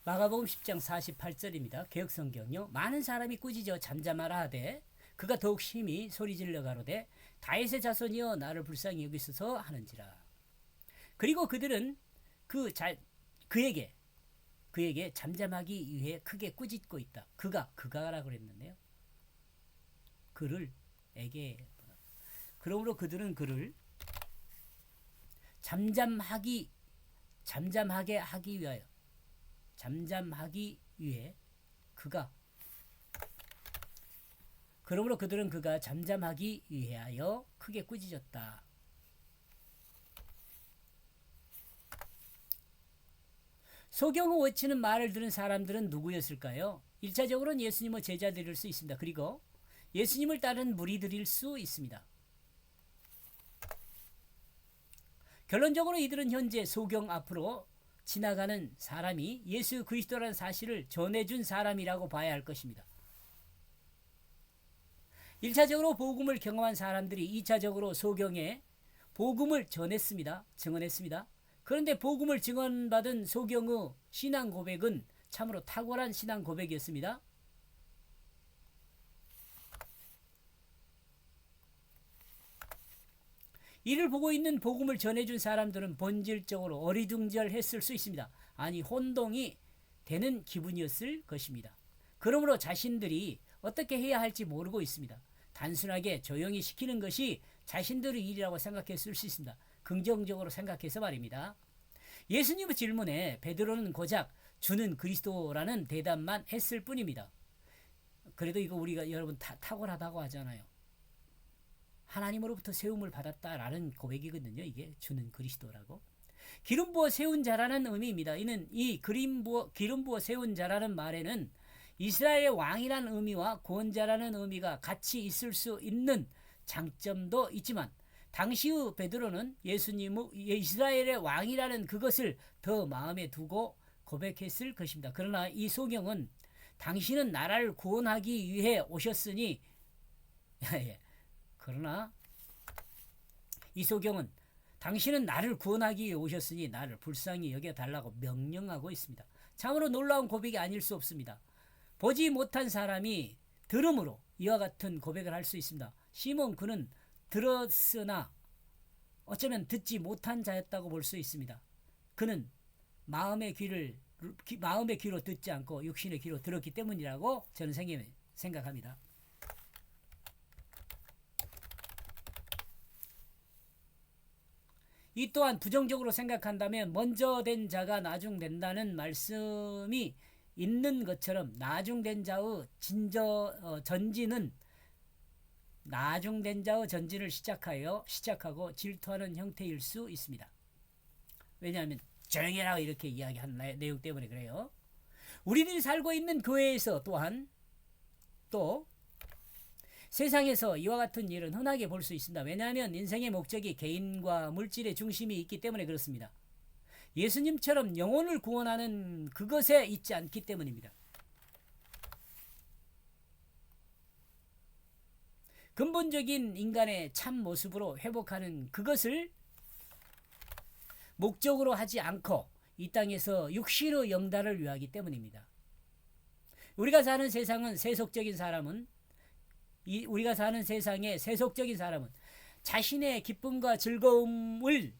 마가복음 10장 48절입니다. 개역성경요. 많은 사람이 꾸짖어 잠잠하라 하되 그가 더욱 심히 소리질러 가로되 다윗의 자손이여 나를 불쌍히 여기소서 하는지라. 그리고 그들은 그에게 잠잠하기 위해 크게 꾸짖고 있다. 그가라 그랬는데요. 그러므로 그들은 그를 잠잠하게 하기 위해 그러므로 그들은 그가 잠잠하기 위하여 크게 꾸짖었다. 소경을 외치는 말을 들은 사람들은 누구였을까요? 1차적으로는 예수님의 제자들일 수 있습니다. 그리고 예수님을 따른 무리들일 수 있습니다. 결론적으로 이들은 현재 소경 앞으로 지나가는 사람이 예수 그리스도라는 사실을 전해준 사람이라고 봐야 할 것입니다. 1차적으로 복음을 경험한 사람들이 2차적으로 소경에 복음을 증언했습니다. 그런데 복음을 증언받은 소경의 신앙 고백은 참으로 탁월한 신앙 고백이었습니다. 이를 보고 있는 복음을 전해준 사람들은 본질적으로 어리둥절했을 수 있습니다. 아니, 혼동이 되는 기분이었을 것입니다. 그러므로 자신들이 어떻게 해야 할지 모르고 있습니다. 단순하게 조용히 시키는 것이 자신들의 일이라고 생각했을 수 있습니다. 긍정적으로 생각해서 말입니다. 예수님의 질문에 베드로는 고작 주는 그리스도라는 대답만 했을 뿐입니다. 그래도 이거 우리가 여러분 탁월하다고 하잖아요. 하나님으로부터 세움을 받았다라는 고백이거든요. 이게 주는 그리스도라고. 기름 부어 세운 자라는 의미입니다. 이는 이 기름 부어 세운 자라는 말에는 이스라엘의 왕이라는 의미와 구원자라는 의미가 같이 있을 수 있는 장점도 있지만 당시의 베드로는 예수님의 이스라엘의 왕이라는 그것을 더 마음에 두고 고백했을 것입니다. 그러나 이 소경은 당신은 나라를 구원하기 위해 오셨으니 그러나 이 소경은 당신은 나를 구원하기 위해 오셨으니 나를 불쌍히 여겨달라고 명령하고 있습니다. 참으로 놀라운 고백이 아닐 수 없습니다. 보지 못한 사람이 들음으로 이와 같은 고백을 할 수 있습니다. 시몬 그는 들었으나 어쩌면 듣지 못한 자였다고 볼 수 있습니다. 그는 마음의 귀로 듣지 않고 육신의 귀로 들었기 때문이라고 저는 생각합니다. 이 또한 부정적으로 생각한다면 먼저 된 자가 나중된다는 말씀이 있는 것처럼 나중된 자의 전진은 나중된 자의 전진을 시작하고 질투하는 형태일 수 있습니다. 왜냐하면 조용히 해라 이렇게 이야기한 내용 때문에 그래요. 우리들이 살고 있는 교회에서 또한 또 세상에서 이와 같은 일은 흔하게 볼 수 있습니다. 왜냐하면 인생의 목적이 개인과 물질의 중심이 있기 때문에 그렇습니다. 예수님처럼 영혼을 구원하는 그것에 있지 않기 때문입니다. 근본적인 인간의 참 모습으로 회복하는 그것을 목적으로 하지 않고 이 땅에서 육신의 영달을 위하기 때문입니다. 우리가 사는 세상의 세속적인 사람은 자신의 기쁨과 즐거움을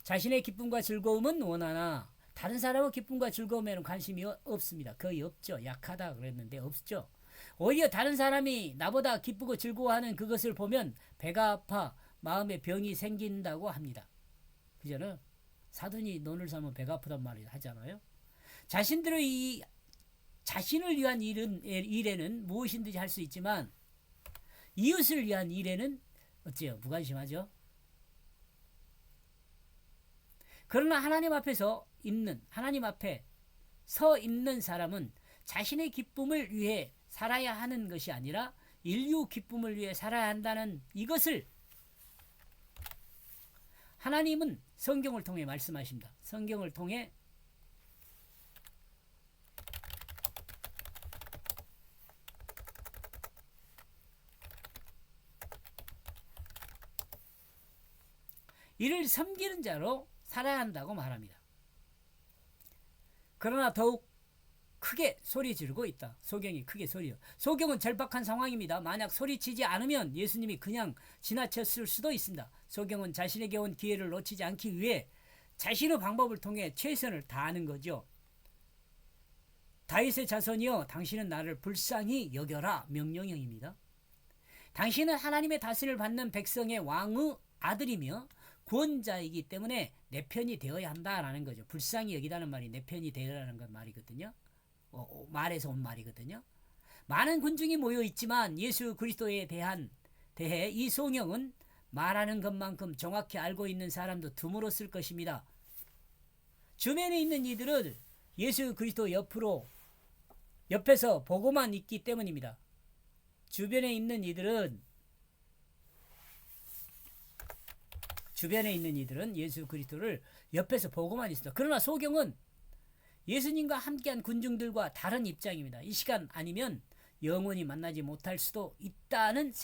자신의 기쁨과 즐거움은 원하나 다른 사람의 기쁨과 즐거움에는 관심이 없습니다. 거의 없죠. 약하다 그랬는데 없죠. 오히려 다른 사람이 나보다 기쁘고 즐거워하는 그것을 보면 배가 아파 마음에 병이 생긴다고 합니다. 그잖아요. 사돈이 논을 사면 배가 아프단 말이 하잖아요. 자신을 위한 일에는 무엇이든지 할 수 있지만 이웃을 위한 일에는 어째요? 무관심하죠. 그러나 하나님 앞에 서 있는 사람은 자신의 기쁨을 위해 살아야 하는 것이 아니라 인류 기쁨을 위해 살아야 한다는 이것을 하나님은 성경을 통해 말씀하십니다. 성경을 통해 이를 섬기는 자로 살아야 한다고 말합니다. 그러나 더욱 크게 소리 지르고 있다. 소경이 크게 소리요. 소경은 절박한 상황입니다. 만약 소리치지 않으면 예수님이 그냥 지나쳤을 수도 있습니다. 소경은 자신에게 온 기회를 놓치지 않기 위해 자신의 방법을 통해 최선을 다하는 거죠. 다윗의 자손이여, 당신은 나를 불쌍히 여겨라. 명령형입니다. 당신은 하나님의 다스림을 받는 백성의 왕의 아들이며 구원자이기 때문에 내 편이 되어야 한다라는 거죠. 불쌍히 여기다는 말이 내 편이 되어라는 건 말이거든요. 말에서 온 말이거든요. 많은 군중이 모여 있지만 예수 그리스도에 대해 이 소경은 말하는 것만큼 정확히 알고 있는 사람도 드물었을 것입니다. 주변에 있는 이들은 예수 그리스도 옆에서 보고만 있기 때문입니다. 주변에 있는 이들은 예수 그리스도를 옆에서 보고만 있습니다. 그러나 소경은 예수님과 함께한 군중들과 다른 입장입니다. 이 시간 아니면 영원히 만나지 못할 수도 있다는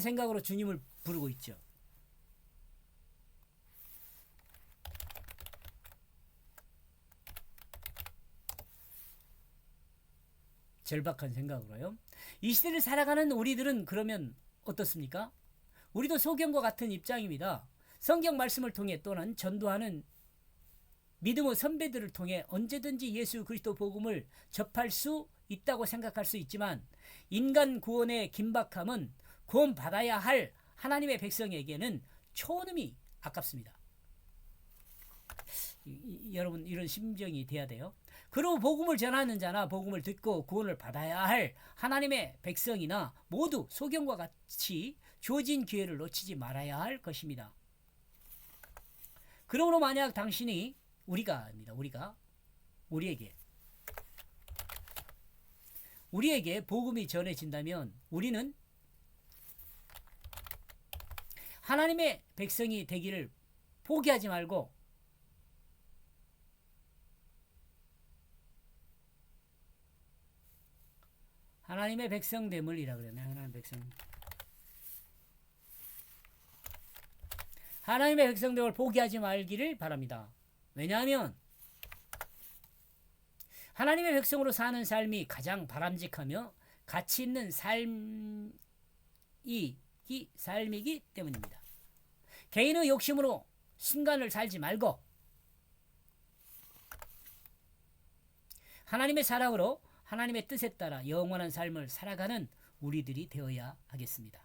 생각으로 주님을 부르고 있죠. 절박한 생각으로요. 이 시대를 살아가는 우리들은 그러면 어떻습니까? 우리도 소경과 같은 입장입니다. 성경 말씀을 통해 또는 전도하는 믿음의 선배들을 통해 언제든지 예수 그리스도 복음을 접할 수 있다고 생각할 수 있지만 인간 구원의 긴박함은 구원받아야 할 하나님의 백성에게는 초원음이 아깝습니다. 여러분, 이런 심정이 돼야 돼요. 그리고 복음을 전하는 자나 복음을 듣고 구원을 받아야 할 하나님의 백성이나 모두 소경과 같이 주어진 기회를 놓치지 말아야 할 것입니다. 그러므로 만약 우리에게 복음이 전해진다면 우리는 하나님의 백성이 되기를 포기하지 말고 하나님의 백성됨을이라 그러네. 하나님의 백성됨을 포기하지 말기를 바랍니다. 왜냐하면 하나님의 백성으로 사는 삶이 가장 바람직하며 가치 있는 삶이기 때문입니다. 개인의 욕심으로 순간을 살지 말고 하나님의 사랑으로 하나님의 뜻에 따라 영원한 삶을 살아가는 우리들이 되어야 하겠습니다.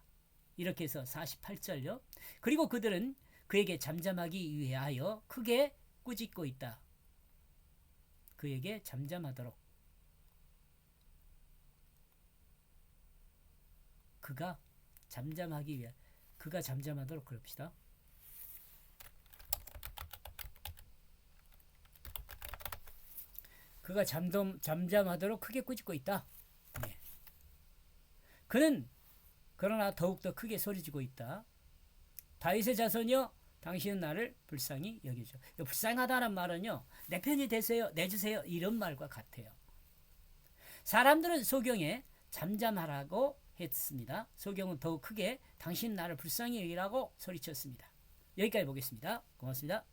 이렇게 해서 48절요. 그리고 그들은 그에게 잠잠하기 위하여 크게 꾸짖고 있다. 그에게 잠잠하도록. 그가 잠잠하도록 그럽시다. 그가 잠잠하도록 크게 꾸짖고 있다. 네. 그는 그러나 더욱더 크게 소리지고 있다. 다윗의 자손이여, 당신은 나를 불쌍히 여기죠. 불쌍하다는 말은요, 내 편이 되세요, 내주세요, 이런 말과 같아요. 사람들은 소경에 잠잠하라고 했습니다. 소경은 더욱 크게 당신 나를 불쌍히 여기라고 소리쳤습니다. 여기까지 보겠습니다. 고맙습니다.